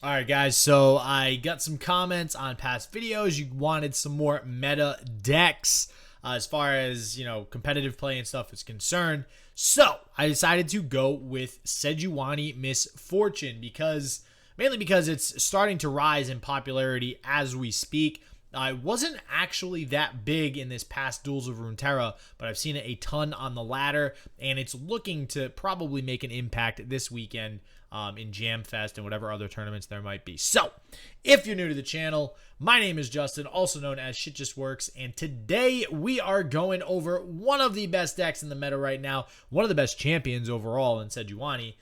All right, guys, so I got some comments on past videos. You wanted some more meta decks as far as, competitive play and stuff is concerned. So I decided to go with Sejuani Misfortune mainly because it's starting to rise in popularity as we speak. I wasn't actually that big in this past Duels of Runeterra, but I've seen it a ton on the ladder, and it's looking to probably make an impact this weekend in Jam Fest and whatever other tournaments there might be. So, if you're new to the channel, my name is Justin, also known as Shit Just Works, and today we are going over one of the best decks in the meta right now, one of the best champions overall in Sejuani,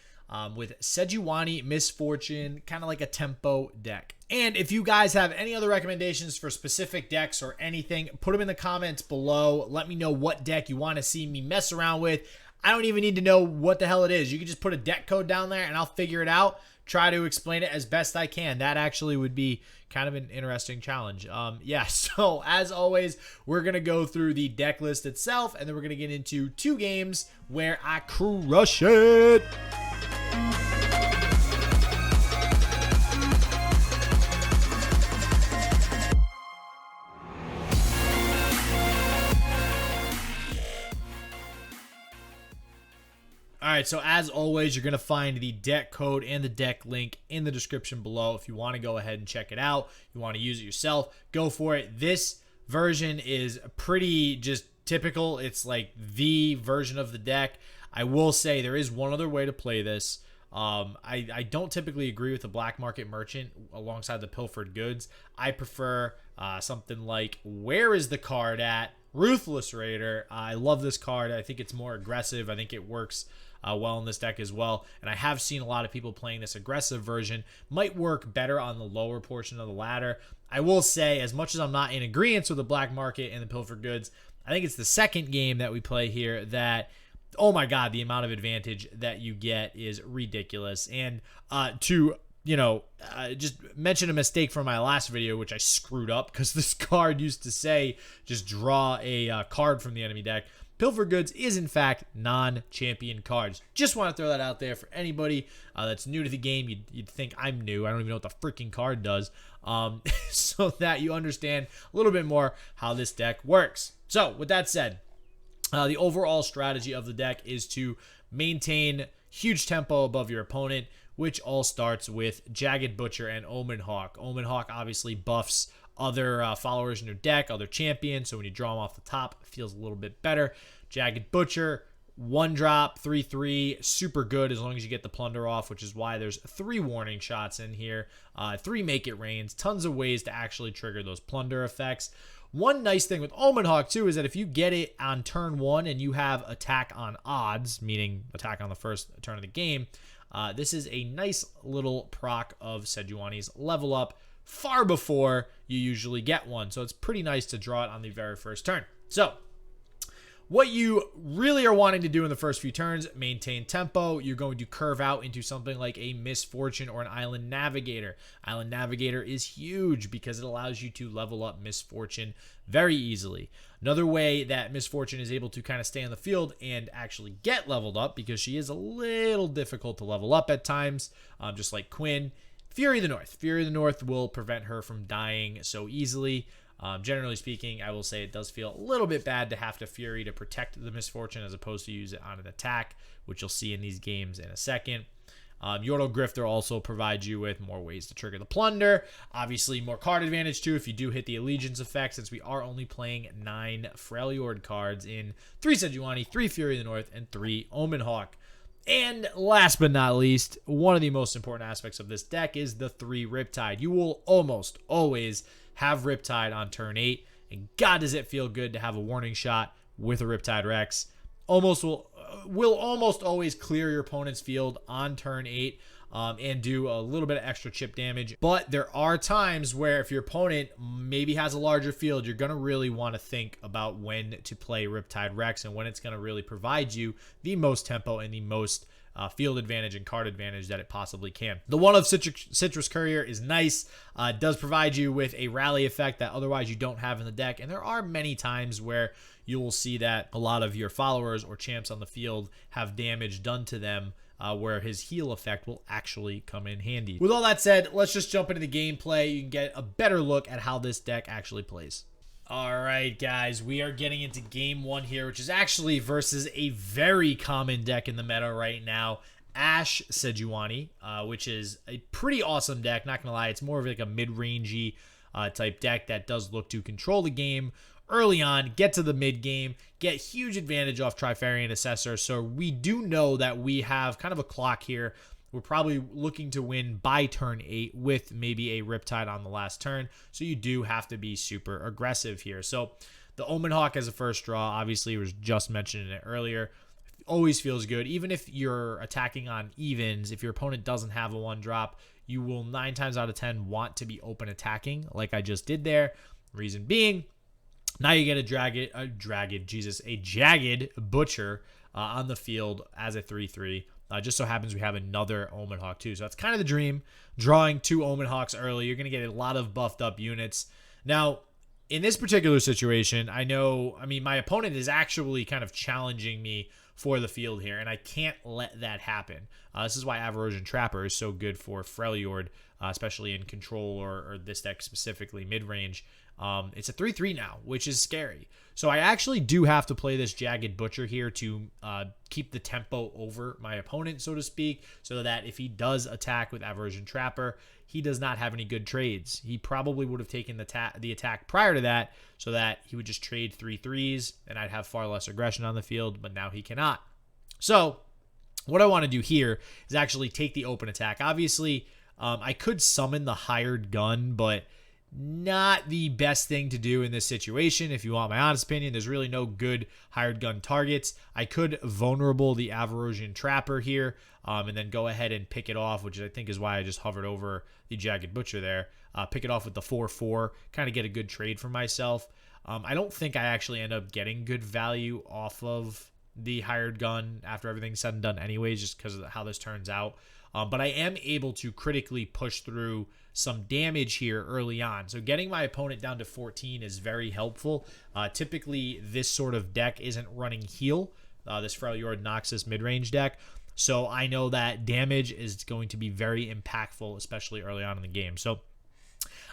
with Sejuani Misfortune, kind of like a tempo deck. And if you guys have any other recommendations for specific decks or anything, put them in the comments below. Let me know what deck you want to see me mess around with. I don't even need to know what the hell it is. You can just put a deck code down there and I'll figure it out. Try to explain it as best I can. That actually would be kind of an interesting challenge. So as always, we're going to go through the deck list itself, and then we're going to get into two games where I crush it. All right, so as always, you're going to find the deck code and the deck link in the description below. If you want to go ahead and check it out, you want to use it yourself, go for it. This version is pretty just typical. It's like the version of the deck. I will say there is one other way to play this. I don't typically agree with the Black Market Merchant alongside the Pilfered Goods. I prefer something like, where is the card at? Ruthless Raider. I love this card. I think it's more aggressive. I think it works well in this deck as well, and I have seen a lot of people playing this aggressive version. Might work better on the lower portion of the ladder. I will say, as much as I'm not in agreement with the Black Market and the Pilfered Goods, I think it's the second game that we play here that, oh my god, the amount of advantage that you get is ridiculous. And just mention a mistake from my last video, which I screwed up because this card used to say just draw a card from the enemy deck. Pilfered Goods is, in fact, non-champion cards. Just want to throw that out there for anybody that's new to the game. You'd think I'm new. I don't even know what the freaking card does. So that you understand a little bit more how this deck works. So, with that said, the overall strategy of the deck is to maintain huge tempo above your opponent, which all starts with Jagged Butcher and Omen Hawk. Omen Hawk obviously buffs other followers in your deck, other champions, so when you draw them off the top, it feels a little bit better. Jagged Butcher, 1-drop, 3/3, super good as long as you get the plunder off, which is why there's 3 warning shots in here, 3 make it rains, tons of ways to actually trigger those plunder effects. One nice thing with Omen Hawk, too, is that if you get it on turn 1 and you have attack on odds, meaning attack on the first turn of the game, this is a nice little proc of Sejuani's level up far before you usually get one. So it's pretty nice to draw it on the very first turn. So what you really are wanting to do in the first few turns, maintain tempo. You're going to curve out into something like a Misfortune or an Island Navigator. Island Navigator is huge because it allows you to level up Misfortune very easily. Another way that Misfortune is able to kind of stay on the field and actually get leveled up, because she is a little difficult to level up at times, just like Quinn, Fury of the North. Fury of the North will prevent her from dying so easily. Generally speaking, I will say it does feel a little bit bad to have to Fury to protect the Misfortune as opposed to use it on an attack, which you'll see in these games in a second. Yordle Grifter also provides you with more ways to trigger the plunder. Obviously, more card advantage too if you do hit the Allegiance effect, since we are only playing 9 Freljord cards in 3 Sejuani, 3 Fury of the North, and 3 Omen Hawk. And last but not least, one of the most important aspects of this deck is the 3 Riptide. You will almost always have Riptide on turn 8, and god does it feel good to have a warning shot with a Riptide Rex. Will almost always clear your opponent's field on turn 8 and do a little bit of extra chip damage. But there are times where if your opponent maybe has a larger field, you're going to really want to think about when to play Riptide Rex and when it's going to really provide you the most tempo and the most field advantage and card advantage that it possibly can. The one of Citrus Courier is nice. It does provide you with a rally effect that otherwise you don't have in the deck. And there are many times where you will see that a lot of your followers or champs on the field have damage done to them where his heal effect will actually come in handy. With all that said, let's just jump into the gameplay. You can get a better look at how this deck actually plays. All right, guys, we are getting into game one here, which is actually versus a very common deck in the meta right now, Ashe Sejuani, which is a pretty awesome deck. Not gonna lie, it's more of like a mid-rangey type deck that does look to control the game early on, get to the mid game, get huge advantage off Trifarian Assessor. So we do know that we have kind of a clock here. We're probably looking to win by turn 8 with maybe a Riptide on the last turn. So you do have to be super aggressive here. So the Omen Hawk as a first draw, obviously was just mentioning it earlier, always feels good. Even if you're attacking on evens, if your opponent doesn't have a 1-drop, you will 9 times out of 10 want to be open attacking like I just did there. Reason being, now you get a jagged Butcher on the field as a 3/3. Just so happens we have another Omen Hawk too. So that's kind of the dream. Drawing 2 Omen Hawks early, you're going to get a lot of buffed up units. Now, in this particular situation, my opponent is actually kind of challenging me for the field here, and I can't let that happen. This is why Averrosion Trapper is so good for Freljord, especially in control or this deck specifically, mid-range. It's a 3/3 now, which is scary. So I actually do have to play this Jagged Butcher here to keep the tempo over my opponent, so to speak, so that if he does attack with Averrosion Trapper, he does not have any good trades. He probably would have taken the attack prior to that, so that he would just trade 3/3s, and I'd have far less aggression on the field, but now he cannot. So what I want to do here is actually take the open attack. Obviously, I could summon the hired gun, but not the best thing to do in this situation. If you want my honest opinion, there's really no good hired gun targets. I could vulnerable the Averrosion Trapper here, and then go ahead and pick it off, which I think is why I just hovered over the Jagged Butcher there. Pick it off with the 4/4, kind of get a good trade for myself. I don't think I actually end up getting good value off of the hired gun after everything's said and done anyways, just because of how this turns out. But I am able to critically push through some damage here early on. So getting my opponent down to 14 is very helpful. Typically, this sort of deck isn't running heal, this Freljord Noxus mid-range deck. So I know that damage is going to be very impactful, especially early on in the game. So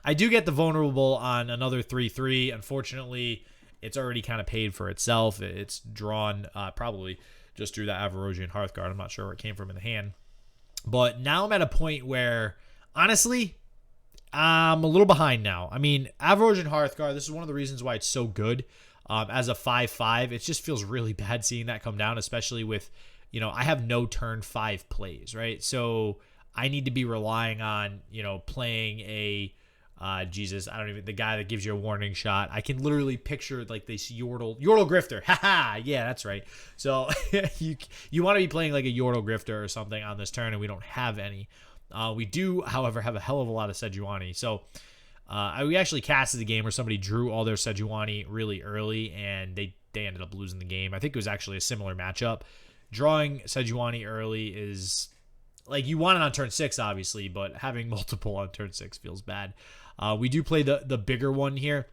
I do get the vulnerable on another 3/3. Unfortunately, it's already kind of paid for itself. It's drawn probably just through the Averrosion Hearthguard. I'm not sure where it came from in the hand. But now I'm at a point where, honestly, I'm a little behind now. I mean, Averrosion Hearthguard, this is one of the reasons why it's so good. As a 5/5, it just feels really bad seeing that come down, especially with, I have no turn 5 plays, right? So I need to be relying on, playing a, the guy that gives you a warning shot. I can literally picture like this Yordle Grifter. Haha, yeah, that's right. So you want to be playing like a Yordle Grifter or something on this turn, and we don't have any. We do, however, have a hell of a lot of Sejuani. So we actually casted the game where somebody drew all their Sejuani really early, and they ended up losing the game. I think it was actually a similar matchup. Drawing Sejuani early is, like, you want it on turn 6, obviously, but having multiple on turn 6 feels bad. We do play the bigger one here.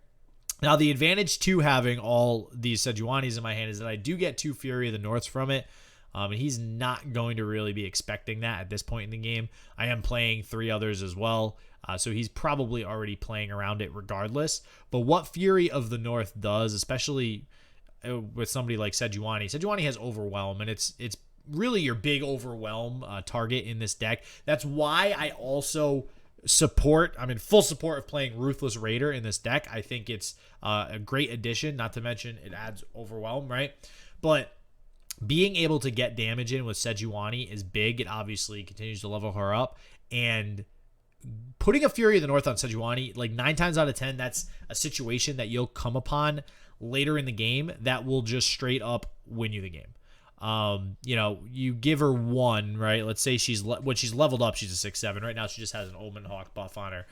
Now, the advantage to having all these Sejuanis in my hand is that I do get 2 Fury of the Norths from it. And he's not going to really be expecting that at this point in the game. I am playing 3 others as well, so he's probably already playing around it regardless. But what Fury of the North does, especially with somebody like Sejuani has Overwhelm, and it's really your big Overwhelm target in this deck. That's why I also I'm in full support of playing Ruthless Raider in this deck. I think it's a great addition, not to mention it adds Overwhelm, right? But being able to get damage in with Sejuani is big. It obviously continues to level her up. And putting a Fury of the North on Sejuani, like 9 times out of 10, that's a situation that you'll come upon later in the game that will just straight up win you the game. You give her 1, right? Let's say when she's leveled up, she's a 6/7. Right now, she just has an Omen Hawk buff on her.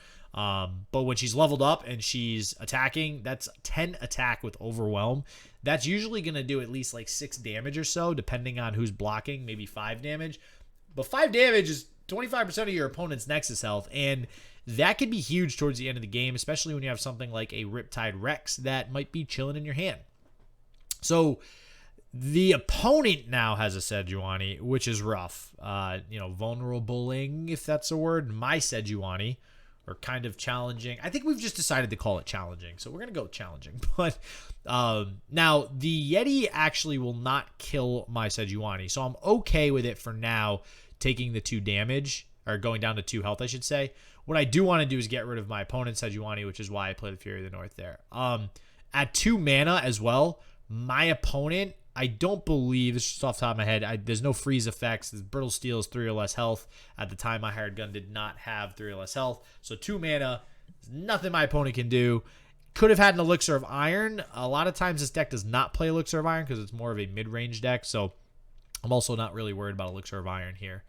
But when she's leveled up and she's attacking, that's 10 attack with Overwhelm. That's usually going to do at least like 6 damage or so, depending on who's blocking, maybe 5 damage. But 5 damage is 25% of your opponent's Nexus health, and that could be huge towards the end of the game, especially when you have something like a Riptide Rex that might be chilling in your hand. So The opponent now has a Sejuani, which is rough. Vulnerabling, if that's a word. My Sejuani, or kind of challenging. I think we've just decided to call it challenging, so we're going to go challenging. But now, the Yeti actually will not kill my Sejuani, so I'm okay with it for now, taking the 2 damage, or going down to 2 health, I should say. What I do want to do is get rid of my opponent's Sejuani, which is why I play the Fury of the North there. At 2 mana as well, my opponent, I don't believe, this is just off the top of my head, there's no freeze effects. The Brittle Steel is 3 or less health. At the time, my hired gun did not have 3 or less health. So 2 mana, nothing my opponent can do. Could have had an Elixir of Iron. A lot of times this deck does not play Elixir of Iron because it's more of a mid-range deck. So I'm also not really worried about Elixir of Iron here.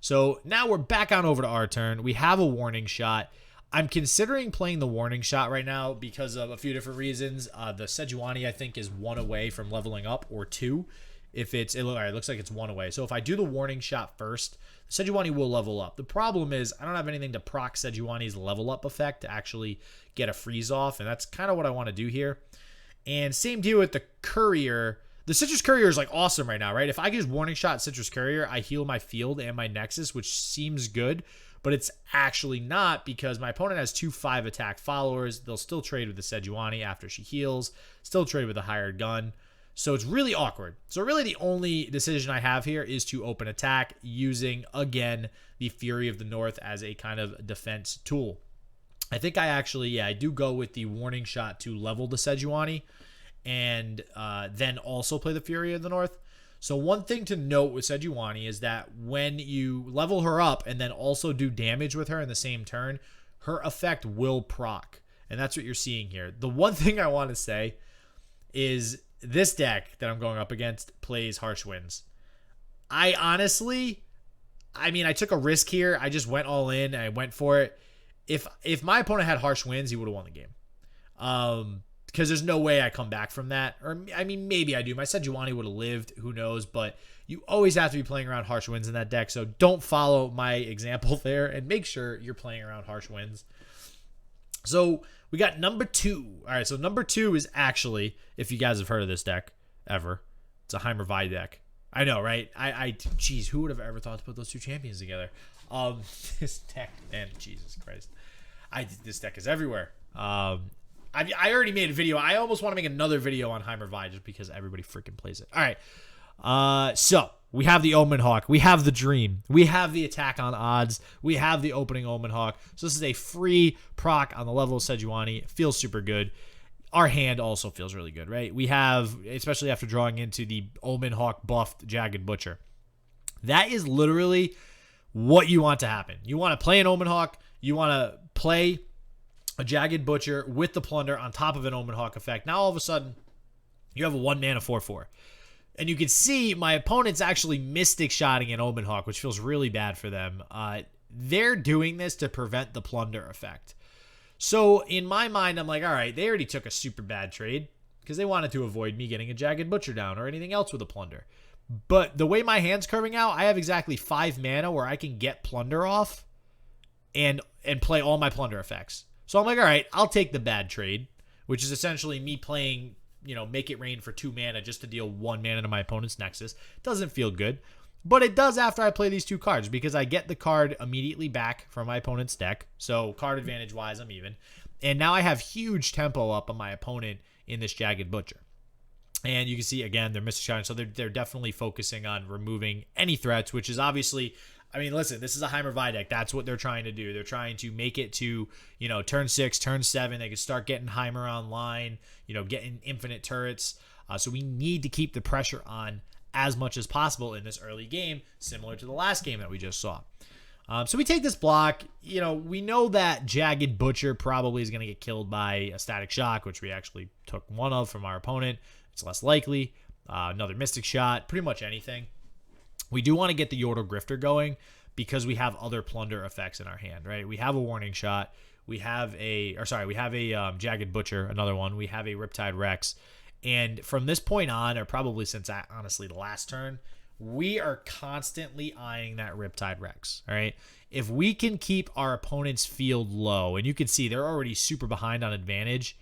So now we're back on over to our turn. We have a Warning Shot. I'm considering playing the Warning Shot right now because of a few different reasons. The Sejuani, I think, is 1 away from leveling up, or 2. If it's, all right, it looks like it's 1 away. So if I do the Warning Shot first, the Sejuani will level up. The problem is I don't have anything to proc Sejuani's level up effect to actually get a freeze off, and that's kind of what I want to do here. And same deal with the Courier. The Citrus Courier is like awesome right now, right? If I use Warning Shot Citrus Courier, I heal my field and my Nexus, which seems good. But it's actually not, because my opponent has 2 5 attack followers. They'll still trade with the Sejuani after she heals, still trade with the hired gun. So it's really awkward. So really the only decision I have here is to open attack using, again, the Fury of the North as a kind of defense tool. I think I actually, I do go with the Warning Shot to level the Sejuani and then also play the Fury of the North. So one thing to note with Sejuani is that when you level her up and then also do damage with her in the same turn, her effect will proc. And that's what you're seeing here. The one thing I want to say is this deck that I'm going up against plays Harsh Winds. I took a risk here. I just went all in and I went for it. If my opponent had Harsh Winds, he would have won the game. Because there's no way I come back from that. Or, maybe I do. My Sejuani would have lived. Who knows? But you always have to be playing around Harsh Winds in that deck. So don't follow my example there. And make sure you're playing around Harsh Winds. So we got number 2. All right, so number 2 is actually, if you guys have heard of this deck ever, it's a Heimervai deck. I know, right? Geez, who would have ever thought to put those 2 champions together? This deck, man, Jesus Christ. This deck is everywhere. I already made a video. I almost want to make another video on Heimervai just because everybody freaking plays it. All right. So we have the Omen Hawk. We have the Dream. We have the attack on odds. We have the opening Omen Hawk. So this is a free proc on the level of Sejuani. It feels super good. Our hand also feels really good, right? We have, especially after drawing into the Omen Hawk buffed Jagged Butcher. That is literally what you want to happen. You want to play an Omen Hawk. You want to play a Jagged Butcher with the Plunder on top of an Omen Hawk effect. Now all of a sudden, you have a 1 mana 4/4. And you can see my opponent's actually Mystic Shotting an Omen Hawk, which feels really bad for them. They're doing this to prevent the Plunder effect. So in my mind, I'm like, all right, they already took a super bad trade because they wanted to avoid me getting a Jagged Butcher down or anything else with a Plunder. But the way my hand's curving out, I have exactly 5 mana where I can get Plunder off and play all my Plunder effects. So I'm like, all right, I'll take the bad trade, which is essentially me playing, Make It Rain for 2 mana just to deal 1 mana to my opponent's Nexus. Doesn't feel good, but it does after I play these 2 cards because I get the card immediately back from my opponent's deck. So card advantage-wise, I'm even. And now I have huge tempo up on my opponent in this Jagged Butcher. And you can see, again, they're Mystic Shotting, so they're definitely focusing on removing any threats, which is obviously... listen, this is a Heimervai deck. That's what they're trying to do. They're trying to make it to, turn 6, turn 7. They can start getting Heimer online, getting infinite turrets. So we need to keep the pressure on as much as possible in this early game, similar to the last game that we just saw. So we take this block. We know that Jagged Butcher probably is going to get killed by a Static Shock, which we actually took 1 of from our opponent. It's less likely. Another Mystic Shot, pretty much anything. We do want to get the Yordle Grifter going because we have other Plunder effects in our hand, right? We have a Warning Shot. We have a Jagged Butcher, another one. We have a Riptide Rex. And from this point on, or probably since, honestly, the last turn, we are constantly eyeing that Riptide Rex, all right? If we can keep our opponent's field low, and you can see they're already super behind on advantage,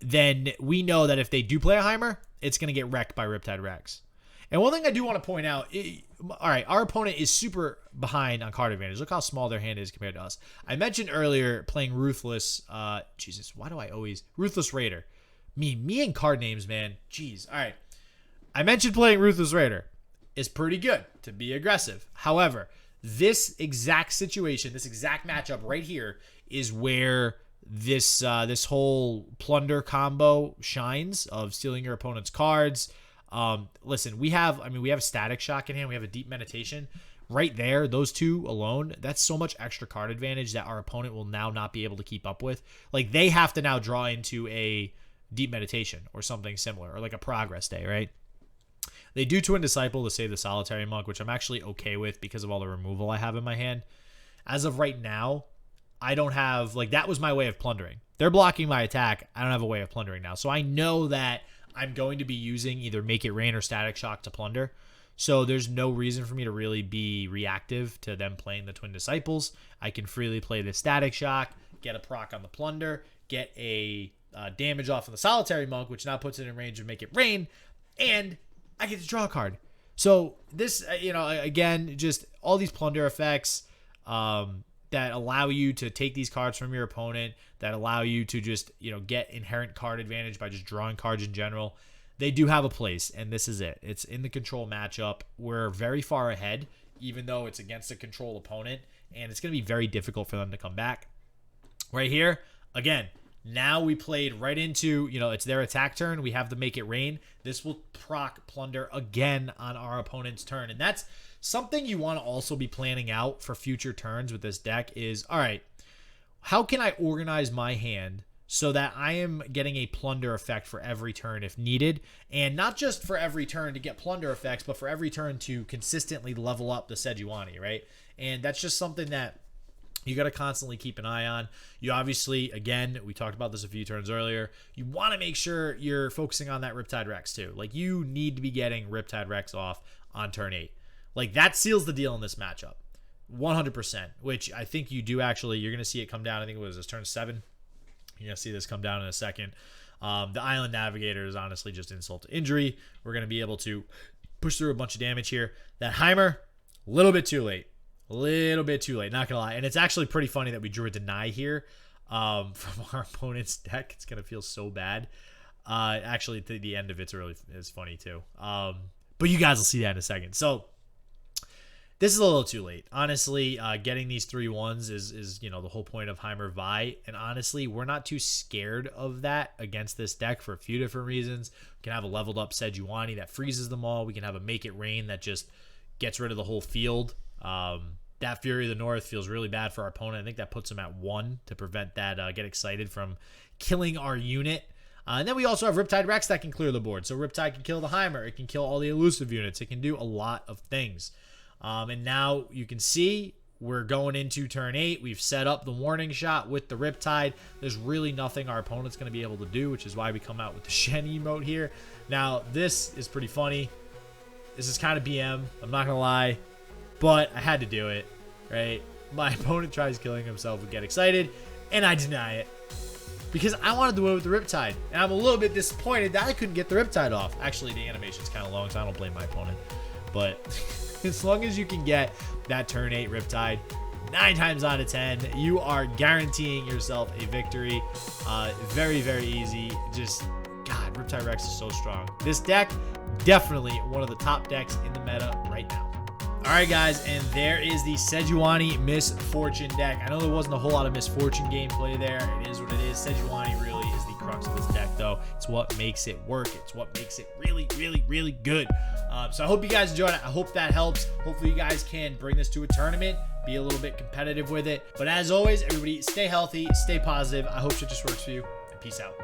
then we know that if they do play a Heimer, it's going to get wrecked by Riptide Rex. And one thing I do want to point out, all right, our opponent is super behind on card advantage. Look how small their hand is compared to us. I mentioned earlier playing Ruthless. Jesus, why do I always... Ruthless Raider. Me and card names, man. Jeez. All right. I mentioned playing Ruthless Raider. It's pretty good to be aggressive. However, this exact situation, this exact matchup right here is where this whole plunder combo shines of stealing your opponent's cards. Listen, we have a Static Shock in hand. We have a Deep Meditation right there. Those two alone, that's so much extra card advantage that our opponent will now not be able to keep up with. Like, they have to now draw into a Deep Meditation or something similar, or like a Progress Day, right? They do Twin Disciple to save the Solitary Monk, which I'm actually okay with because of all the removal I have in my hand. As of right now, I don't have, like, that was my way of plundering. They're blocking my attack. I don't have a way of plundering now. So I know that I'm going to be using either Make It Rain or Static Shock to plunder. So there's no reason for me to really be reactive to them playing the Twin Disciples. I can freely play the Static Shock, get a proc on the plunder, get a damage off of the Solitary Monk, which now puts it in range of Make It Rain, and I get to draw a card. So this, again, just all these plunder effects that allow you to take these cards from your opponent, that allow you to just, get inherent card advantage by just drawing cards in general. They do have a place, and this is it. It's in the control matchup. We're very far ahead, even though it's against a control opponent, and it's going to be very difficult for them to come back. Right here, again, now we played right into, it's their attack turn. We have the Make It Rain. This will proc plunder again on our opponent's turn, and that's something you want to also be planning out for future turns with this deck is, all right, how can I organize my hand so that I am getting a plunder effect for every turn if needed, and not just for every turn to get plunder effects, but for every turn to consistently level up the Sejuani, right? And that's just something that you got to constantly keep an eye on. You obviously, again, we talked about this a few turns earlier, you want to make sure you're focusing on that Riptide Rex too. Like, you need to be getting Riptide Rex off on turn 8. Like, that seals the deal in this matchup. 100%, which I think you do actually, you're going to see it come down. I think it was this turn 7. You're going to see this come down in a second. The Island Navigator is honestly just insult to injury. We're going to be able to push through a bunch of damage here. That Heimer, a little bit too late. A little bit too late, not going to lie. And it's actually pretty funny that we drew a deny here from our opponent's deck. It's going to feel so bad. Actually, the end of it's really is funny too. But you guys will see that in a second. So this is a little too late. Honestly, getting these 3-1s is the whole point of Heimer Vi. And honestly, we're not too scared of that against this deck for a few different reasons. We can have a leveled up Sejuani that freezes them all. We can have a Make It Rain that just gets rid of the whole field. That Fury of the North feels really bad for our opponent. I think that puts him at 1 to prevent that Get Excited from killing our unit. And then we also have Riptide Rex that can clear the board. So Riptide can kill the Heimer. It can kill all the elusive units. It can do a lot of things. And now you can see we're going into turn 8. We've set up the warning shot with the Riptide. There's really nothing our opponent's going to be able to do, which is why we come out with the Shen emote here. Now, this is pretty funny. This is kind of BM. I'm not going to lie. But I had to do it, right? My opponent tries killing himself with Get Excited, and I deny it. Because I wanted to win with the Riptide. And I'm a little bit disappointed that I couldn't get the Riptide off. Actually, the animation's kind of long, so I don't blame my opponent. But as long as you can get that turn 8 Riptide, 9 times out of 10, you are guaranteeing yourself a victory. Very, very easy. Just, God, Riptide Rex is so strong. This deck, definitely one of the top decks in the meta right now. Alright guys, and there is the Sejuani Misfortune deck. I know there wasn't a whole lot of Misfortune gameplay there. It is what it is. Sejuani really is the crux of this deck though. It's what makes it work. It's what makes it really, really, really good. So I hope you guys enjoyed it. I hope that helps. Hopefully you guys can bring this to a tournament, be a little bit competitive with it. But as always, everybody stay healthy, stay positive. I hope shit just works for you, and peace out.